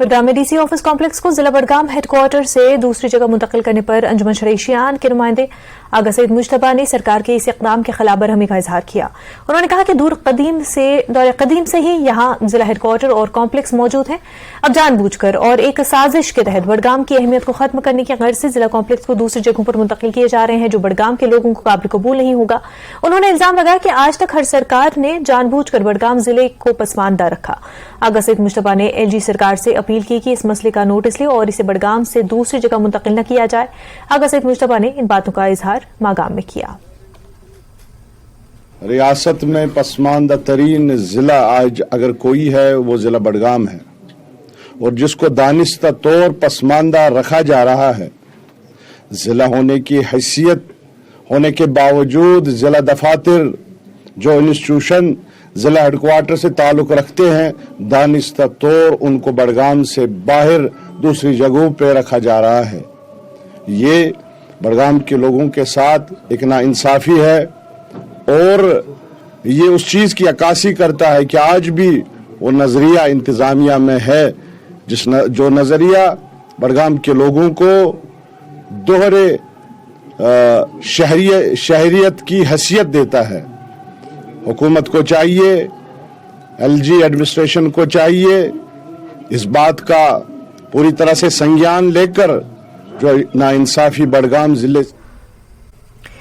बडगाम में DC office complex को जिला बडगाम हेडक्वार्टर से दूसरी जगह मुंतकिल करने पर अंजुमन शरईशियान के नुमाइंदे आगा सईद मुश्तबा ने सरकार के इस इक़दाम के खिलाफ बरहमी का इजहार किया। उन्होंने कहा कि दौर कदीम से ही यहाँ जिला हेडक्वार्टर और कॉम्प्लेक्स मौजूद हैं। अब जानबूझकर और एक साजिश के तहत बडगाम की अहमियत को खत्म करने की गर्ज से जिला कॉम्प्लेक्स को दूसरी जगहों पर मुंतकिल किए जा रहे हैं, जो बडगाम के लोगों को काबिल कबूल नहीं होगा। उन्होंने इल्जाम लगाया कि आज तक हर सरकार ने जानबूझकर बडगाम जिले को पसमानदा रखा। आगा सईद मुश्तबा ने एलजी सरकार से अपील की कि इस मसले का नोटिस ले और इसे बडगाम से दूसरी जगह मुंतकिल न किया जाए। आगा सईद मुश्तबा ने इन बातों का इजहार मागाम में किया। रियासत में पसमानदा तरीन जिला आज अगर कोई है वो जिला बडगाम है, और जिसको दानिस्ता तौर पसमानदा रखा जा रहा है। जिला होने की हैसियत होने के बावजूद जिला दफातर जो इंस्टीट्यूशन जिला हेडक्वार्टर से ताल्लुक रखते हैं, दानिस्ता तौर उनको बडगाम से बाहर दूसरी जगहों पे रखा जा रहा है। ये बडगाम के लोगों के साथ एक नाइंसाफी है और ये उस चीज की अक्कासी करता है कि आज भी वो नजरिया इंतजामिया में है जो नजरिया बडगाम के लोगों को दोहरे शहरियत की हैसियत देता है। हुकूमत को चाहिए, एलजी एडमिनिस्ट्रेशन को चाहिए इस बात का पूरी तरह से संज्ञान लेकर जो नाइंसाफी बडगाम जिले